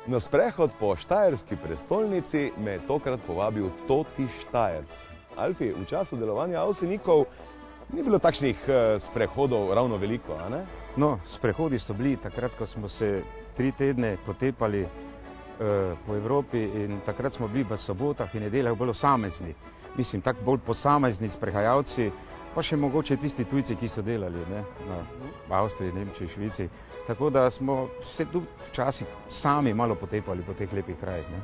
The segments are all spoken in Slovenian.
Na sprehod po štajerski prestolnici me je tokrat povabil Toti Štajerc. Alfi, v času delovanja Avsenikov ni bilo takšnih sprehodov ravno veliko, a ne? No, sprehodi so bili takrat, ko smo se 3 tedne potepali po Evropi in takrat smo bili v sobotah in nedeljah bolj osamezni. Mislim, tako bolj posamezni sprehajalci, pa še mogoče tisti tujci, ki so delali, ne? V Avstriji, Nemčiji, Švici. Tako da smo se tu včasih sami malo potepali po teh lepih krajih, ne?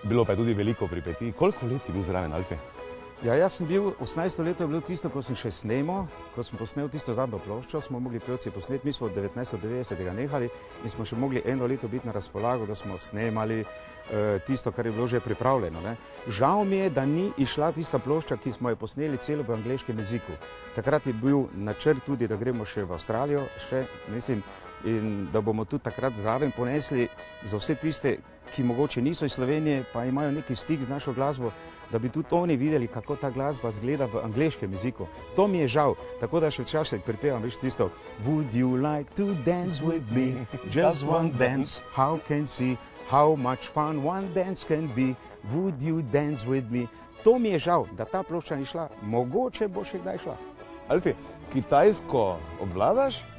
Bilo pa je tudi veliko pripetij. Koliko let si bil zraven, Alfi? Ja, jaz sem bil, 18. leto je bilo tisto, ko sem še snemal, ko sem posnel tisto zadnjo ploščo, smo mogli pevci posneti, mi smo od 1990. nehali in smo še mogli 1 leto biti na razpolago, da smo snemali tisto, kar je bilo že pripravljeno, ne. Žal mi je, da ni išla tista plošča, ki smo jo posneli celo v angleškem jeziku. Takrat je bil načrt tudi, da gremo še v Avstralijo, in da bomo tudi takrat zraven ponesli za vse tiste, ki mogoče niso iz Slovenije, pa imajo neki stik z našo glasbo, da bi tudi oni videli, kako ta glasba zgleda v angleškem jeziku. To mi je žal, tako da še včasih pripevam več tisto Would you like to dance with me? Just one dance, how can see how much fun one dance can be? Would you dance with me? To mi je žal, da ta plošča ni šla. Mogoče bo še kdaj šla. Alfi, kitajsko obvladaš?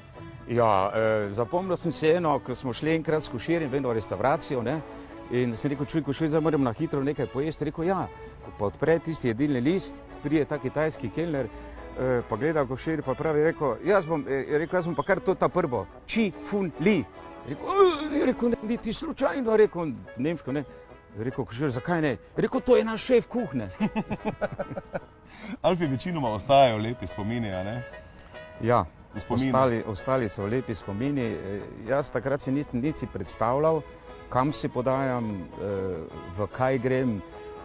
Ja, zapomnil sem se eno, ko smo šli enkrat s Koširjem v eno restauracijo, ne, in sem rekel, čuj, Košir, zdaj moram na hitro nekaj pojesti. Rekel, ja, pa odpre tisti jedilni list, prije ta kitajski kelner, pa gleda Košir, pa pravi, jaz bom pa kar to ta prvo, Chi Fun Li. Rekel, ne bi ti slučajno, rekel, nemško, ne. Rekel, Košir, zakaj ne? Rekel, to je naš šef kuhne. Alfi, večinoma ostajajo lepi spomini, a ne? Ja. Ostali so lepi spomini. Jaz takrat si nisem niti predstavljal, kam se podajam, v kaj grem.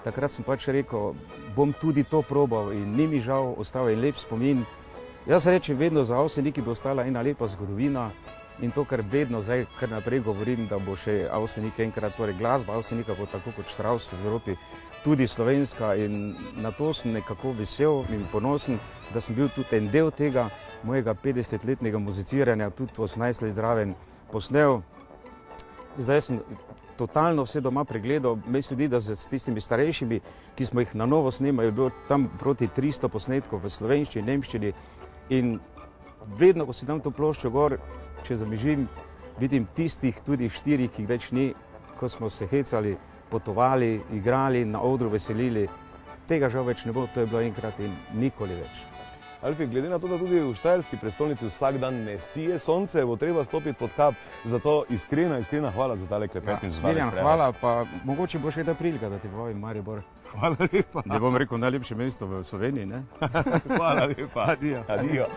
Takrat sem pač rekel, bom tudi to probal in ni mi žal, ostal je lep spomin. Jaz rečem, vedno za Avseniki bo ostala ena lepa zgodovina in to, kar vedno zdaj kar naprej govorim, da bo še Avsenik enkrat, torej glasba Avsenika bo tako kot Strauss v Evropi, tudi slovenska, in na to sem nekako vesel in ponosen, da sem bil tudi en del tega mojega 50-letnega muziciranja, tudi 18 let zraven posnel. Zdaj sem totalno vse doma pregledal, meni se zdi, da s tistimi starejšimi, ki smo jih na novo snemali, je bilo tam proti 300 posnetkov v slovenščini, nemščini, in vedno, ko si dam to ploščo gor, če zamižim, vidim tistih tudi 4, ki jih več ni, ko smo se hecali, potovali, igrali, na odru veselili. Tega žal več ne bo, to je bilo enkrat in nikoli več. Alfi, glede na to, da tudi v štajerski prestolnici vsak dan ne sije sonce, bo treba stopiti pod kap. Zato iskrena hvala za tale klepet in za tale sprehod. Hvala, pa mogoče bo še ena prilika, da ti povem Maribor. Hvala lepa. Ne bom rekel najlepše mesto v Sloveniji, ne? Hvala lepa. Adijo. Adijo.